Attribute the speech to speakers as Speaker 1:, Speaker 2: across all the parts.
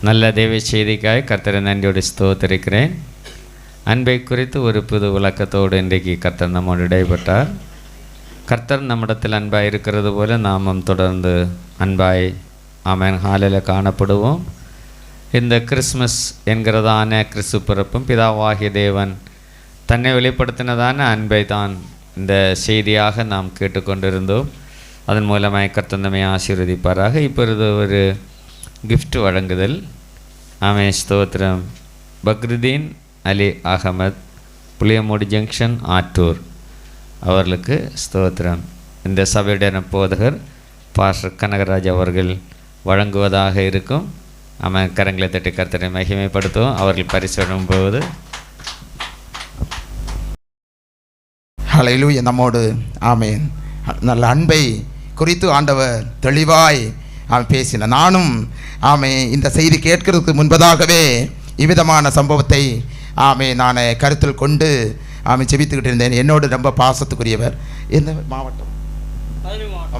Speaker 1: நல்ல தேவ செய்திக்காய் கர்த்தரை நன்றியோடு ஸ்தோத்திரிக்கிறேன். அன்பை குறித்து ஒரு புது விளக்கத்தோடு இன்றைக்கு கர்த்தர் நம்மோடு இடைப்பட்டார். கர்த்தர் நம்மிடத்தில் அன்பாய் இருக்கிறது போல நாமும் தொடர்ந்து அன்பாய் ஆமென் ஹாலில் காணப்படுவோம். இந்த கிறிஸ்மஸ் என்கிறதான கிறிஸ்து பிறப்பும் பிதாவாகிய தேவன் தன்னை வெளிப்படுத்தினதான அன்பை தான் இந்த செய்தியாக நாம் கேட்டுக்கொண்டிருந்தோம். அதன் மூலமாக கர்த்தர் நம்மை ஆசீர்வதிப்பாராக. இப்பொழுது ஒரு கிஃப்ட் வழங்குதல். ஆமென் ஸ்தோத்திரம். பக்ருதீன் அலி அகமத், புளியமூடி ஜங்ஷன், ஆட்டூர் அவர்களுக்கு ஸ்தோத்திரம். இந்த சபையுடைய போதகர் பாஸ்டர் கனகராஜ் அவர்கள் வழங்குவதாக இருக்கும். ஆமென். கரங்களை தட்டி கர்த்தரை மகிமைப்படுத்துவோம். அவர்கள் பரிசு வழங்கும்போது
Speaker 2: ஹல்லேலூயா. நம்மோடு ஆமென் நல்ல அன்பை குறித்து ஆண்டவர் தெளிவாய் பேசினார். நானும் இந்த செய்தி கேட்கிறதுக்கு முன்பதாகவே இவ்விதமான சம்பவத்தை நான் கருத்தில் கொண்டு ஜெபித்துக்கிட்டு இருந்தேன். என்னோடு ரொம்ப பாசத்துக்குரியவர். எந்த மாவட்டம்?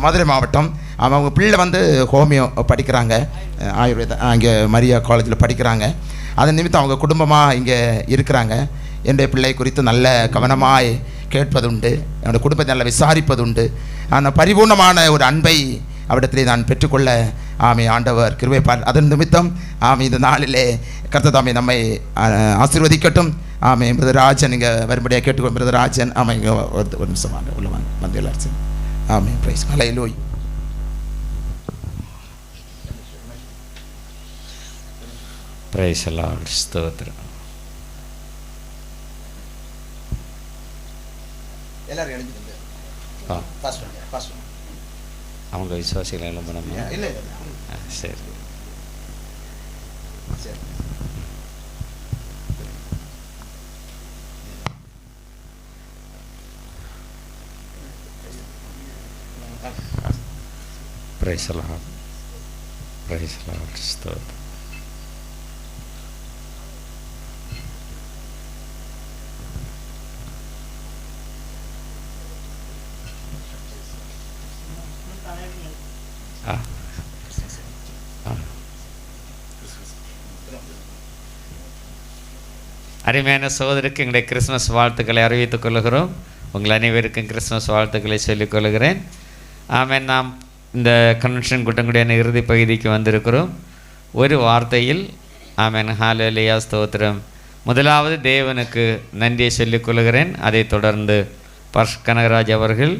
Speaker 2: மதுரை மாவட்டம். அவங்க பிள்ளை ஹோமியோ படிக்கிறாங்க, ஆயுர்வேத அங்கே மரியா காலேஜில் படிக்கிறாங்க. அதன் நிமித்தம் அவங்க குடும்பமாக இங்கே இருக்கிறாங்க. என்னுடைய பிள்ளை குறித்து நல்ல கவனமாய் கேட்பதுண்டு, என்னோடய குடும்பத்தை நல்லா விசாரிப்பதுண்டு. அந்த பரிபூர்ணமான ஒரு அன்பை அவரிடத்திலே நான் பெற்றுக்கொள்ள ஆண்டவர் கிருபைப்பார். அதன் நிமித்தம் இந்த நாளிலே கர்த்தர் தாமே நம்மை ஆசீர்வதிக்கட்டும். பிரதர் ராஜன் இங்கே வரும்படியாக கேட்டுக்கொள்ள. பிரதர் ராஜன் இங்கே ஒரு நிமிஷம் வாங்க, உள்ள வாங்க, வந்து எல்லாரும் பிரைஸ் ஹல்லேலூயா.
Speaker 1: Price lord. ஸ்தோத்திரம்.
Speaker 2: எல்லாரும் எழுதி
Speaker 1: அவங்க விசுவாசிகள் எல்லாம் பண்ணணும்.
Speaker 2: இல்லை
Speaker 1: சரி. Praise lord. Praise lord. ஸ்தோத்திரம். அருமையான சகோதரருக்கு எங்களுடைய கிறிஸ்மஸ் வாழ்த்துக்களை அறிவித்துக் கொள்கிறோம். உங்கள் அனைவருக்கும் கிறிஸ்மஸ் வாழ்த்துக்களை சொல்லிக் கொள்கிறேன். நாம் இந்த கன்வென்ஷன் கூட்டங்குடியான இறுதி பகுதிக்கு வந்திருக்கிறோம். ஒரு வார்த்தையில் ஹல்லேலூயா ஸ்தோத்திரம். முதலாவது தேவனுக்கு நன்றியை சொல்லிக் கொள்கிறேன். அதைத் தொடர்ந்து பாஸ்டர் கனகராஜ் அவர்கள்,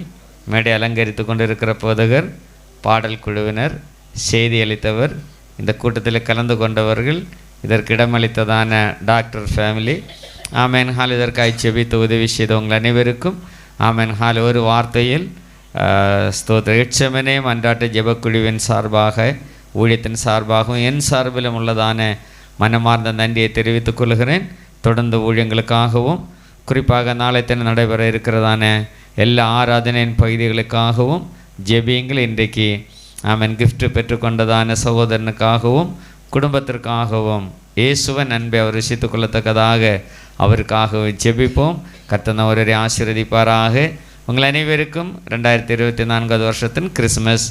Speaker 1: மேடை அலங்கரித்து கொண்டிருக்கிற போதகர், பாடல் குழுவினர், செய்தி அளித்தவர், இந்த கூட்டத்தில் கலந்து கொண்டவர்கள், இதற்கு இடமளித்ததான டாக்டர் ஃபேமிலி, ஹால் இதற்காக செபித்து உதவி செய்த உங்கள் அனைவருக்கும் ஹால் ஒரு வார்த்தையில் ஸ்தோத்திர. எட்சமனே மன்றாட்டு ஜெபக்குழுவின் சார்பாக, ஊழியத்தின் சார்பாகவும் என் சார்பிலும் உள்ளதான மனமார்ந்த நன்றியை தெரிவித்துக் கொள்கிறேன். தொடர்ந்து ஊழியங்களுக்காகவும், குறிப்பாக நாளை தினம் நடைபெற இருக்கிறதான எல்லா ஆராதனையின் பகுதிகளுக்காகவும் ஜெபியுங்கள். இன்றைக்கு கிஃப்ட் பெற்றுக்கொண்டதான சகோதரனுக்காகவும் குடும்பத்திற்காகவும் இயேசுவன் அன்பை அவர் ருசித்துக் கொள்ளத்தக்கதாக அவருக்காகவும் ஜெபிப்போம். கர்த்தர் அவரை ஆசீர்வதிப்பாராக. உங்கள் அனைவருக்கும் 2024 வருஷத்தின் கிறிஸ்மஸ்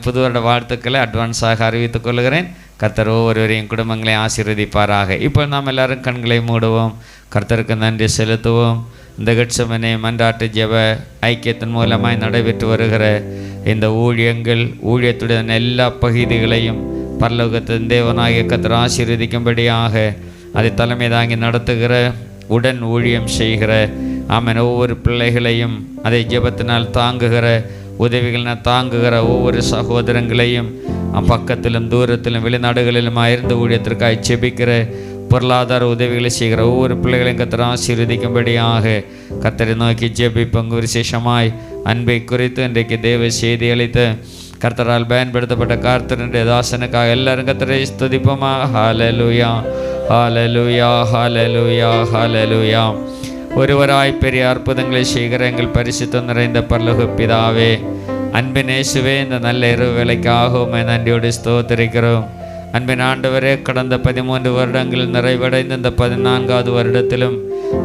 Speaker 1: புது வருட வாழ்த்துக்களை அட்வான்ஸாக அறிவித்துக் கொள்கிறேன். கர்த்தர் ஒவ்வொருவரையும் குடும்பங்களை ஆசீர்வதிப்பாராக. இப்போ நாம் எல்லாரும் கண்களை மூடுவோம், கர்த்தருக்கு நன்றி செலுத்துவோம். இந்த கெட்சமனே மன்றாட்டு ஜெப ஐக்கியத்தின் மூலமாய் நடைபெற்று வருகிற இந்த ஊழியத்துடன் எல்லா பகுதிகளையும் பரலோகத்தின் தேவனாகிய கர்த்தர் ஆசீர்வதிக்கும்படியாக அதை தலைமை தாங்கி நடத்துகிற, உடன் ஊழியம் செய்கிற ஒவ்வொரு பிள்ளைகளையும், அதை ஜெபத்தினால் தாங்குகிற, உதவிகளினால் தாங்குகிற ஒவ்வொரு சகோதரங்களையும், பக்கத்திலும் தூரத்திலும் வெளிநாடுகளிலும் இருந்து ஊழியத்திற்காக ஜெபிக்கிற, பொருளாதார உதவிகளை செய்கிற ஒவ்வொரு பிள்ளைகளையும் கர்த்தர் ஆசீர்வதிக்கும்படியாக கர்த்தரை நோக்கி ஜெபிப்போம். விசேஷமாய் அன்பை குறித்து இன்றைக்கு தேவ செய்தி அளித்த கர்த்தரால் பயன்படுத்தப்பட்ட கர்த்தருடைய தாசனுக்காக எல்லாரும் கர்த்தரை ஸ்துதிப்போமா. ஹல்லேலூயா, ஹல்லேலூயா, ஹல்லேலூயா, ஹல்லேலூயா. ஒருவராய் பெரிய அற்புதங்களை செய்கிற எங்கள் பரிசுத்த நிறைந்த பரலோக பிதாவே, அன்பின் இயேசுவே, இந்த நல்ல இரவு வேலைக்காகவும் நன்றியோடு ஸ்தோத்திரிக்கிறோம். அன்பின் ஆண்டவரே, கடந்த 13 வருடங்கள் நிறைவடைந்த இந்த 14வது வருடத்திலும்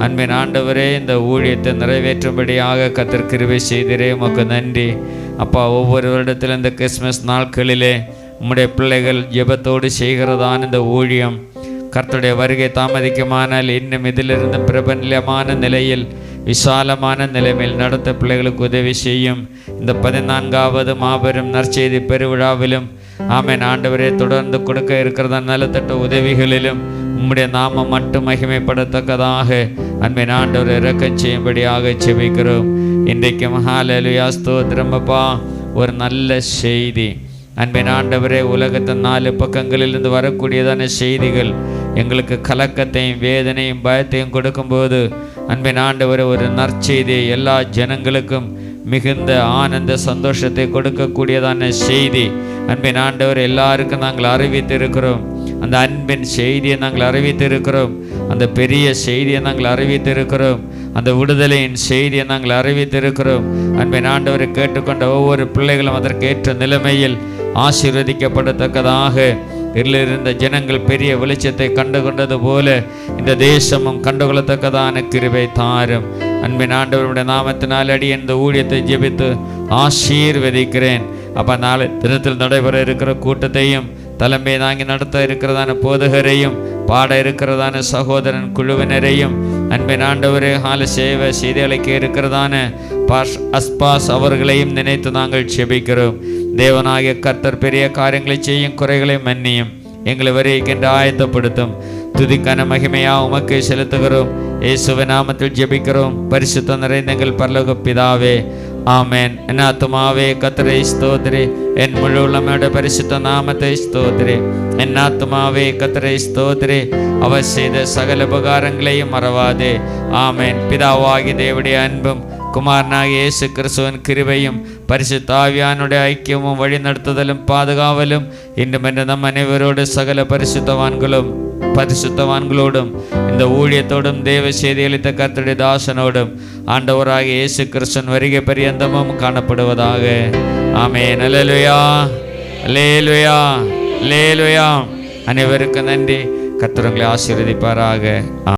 Speaker 1: அன்பின் ஆண்டவரே, இந்த ஊழியத்தை நிறைவேற்றும்படியாக கர்த்தர் கிருபை செய்திரே, உமக்கு நன்றி அப்பா. ஒவ்வொரு வருடத்திலும் இந்த கிறிஸ்மஸ் நாட்களிலே உம்முடைய பிள்ளைகள் ஜெபத்தோடு செய்கிறதான இந்த ஊழியம் கர்த்தருடைய வருகை தாமதிக்குமானால் இன்னும் இதிலிருந்து பிரபல்யமான நிலையில் விசாலமான நிலைமையில் நடத்த பிள்ளைகளுக்கு உதவி செய்யும். இந்த 14வது மாபெரும் நற்செய்தி பெருவிழாவிலும் ஆமென் ஆண்டவரே தொடர்ந்து கொடுக்க இருக்கிறதா நலத்தட்ட உதவிகளிலும் உம்முடைய நாமம் மட்டும் மகிமைப்படத்தக்கதாக அன்பின் ஆண்டவர் இறக்கம் செய்யும்படியாக செபிக்கிறோம். இன்றைக்கும் ஹல்லேலூயா ஸ்தோத்திரம் அப்பா. ஒரு நல்ல செய்தி அன்பின் ஆண்டவரே, உலகத்தின் 4 பக்கங்களிலிருந்து வரக்கூடியதான செய்திகள் எங்களுக்கு கலக்கத்தையும் வேதனையும் பயத்தையும் கொடுக்கும்போது அன்பின் ஆண்டவரே, ஒரு நற்செய்தியை எல்லா ஜனங்களுக்கும் மிகுந்த ஆனந்த சந்தோஷத்தை கொடுக்கக்கூடியதான செய்தி அன்பின் ஆண்டவர் எல்லாருக்கும் நாங்கள் அறிவித்திருக்கிறோம். அந்த அன்பின் செய்தியை நாங்கள் அறிவித்திருக்கிறோம். அந்த பெரிய செய்தியை நாங்கள் அறிவித்திருக்கிறோம். அந்த விடுதலையின் செய்தியை நாங்கள் அறிவித்திருக்கிறோம். அன்பின் ஆண்டவரை கேட்டுக்கொண்ட ஒவ்வொரு பிள்ளைகளும் அதற்கேற்ற நிலைமையில் ஆசீர்வதிக்கப்படத்தக்கதாக இருந்த ஜனங்கள் பெரிய வெளிச்சத்தை கண்டுகொண்டது போல இந்த தேசமும் கண்டுகொள்ளத்தக்கதான கிருபை தாரும். அன்பின் ஆண்டவருடைய நாமத்தினால் அடி இந்த ஊழியத்தை ஜெபித்து ஆசீர்வதிக்கிறேன். அப்போ நாளை தினத்தில் நடைபெற இருக்கிற கூட்டத்தையும் தலைமை தாங்கி நடத்த இருக்கிறதான போதகரையும் பாட இருக்கிறதான சகோதரன் குழுவினரையும் அன்பின் ஆண்டவரே ஹால சேவை செய்தி அளிக்க இருக்கிறதான அஸ்பாஸ் அவர்களையும் நினைத்து நாங்கள் செபிக்கிறோம். தேவனாகிய கர்த்தர் பெரிய காரியங்களை செய்யும், குறைகளை மன்னியும், எங்களை வருகின்ற ஆயத்தப்படுத்தும். துதிக்கான மகிமையா உமக்கு செலுத்துகிறோம். இயேசுவின் நாமத்தில் ஜெபிக்கிறோம் பரிசுத்தம் நிறைந்த எங்கள் பரலோக பிதாவே, ஆமென். என் ஆத்துமாவே கர்த்தரை ஸ்தோத்திரி, என் முழு உள்ளமையோட பரிசுத்த நாமத்தை ஸ்தோத்திரி. என் ஆத்துமாவே கர்த்தரை ஸ்தோத்திரி, அவர் செய்த சகல உபகாரங்களையும் மறவாதே. ஆமென். பிதாவாகி தேவனுடைய அன்பும் குமாரனாகிய இயேசு கிறிஸ்துவின் கிருபையும் பரிசுத்த ஆவியானுடைய ஐக்கியமும் வழிநடத்துதலும் பாதுகாவலும் இன்றும் என்று நம் அனைவரோடு சகல பரிசுத்தவான்களோடும் இந்த ஊழியத்தோடும் தேவ செய்தி அளித்த கர்த்தருடைய தாசனோடும் ஆண்டவராகிய இயேசு கிறிஸ்துவின் வருகை பரியந்தமும் காணப்படுவதாக. ஆமென். அல்லேலூயா, அல்லேலூயா, அல்லேலூயா. அனைவருக்கும் நன்றி. கர்த்தர் உங்களை ஆசீர்வதிப்பாராக.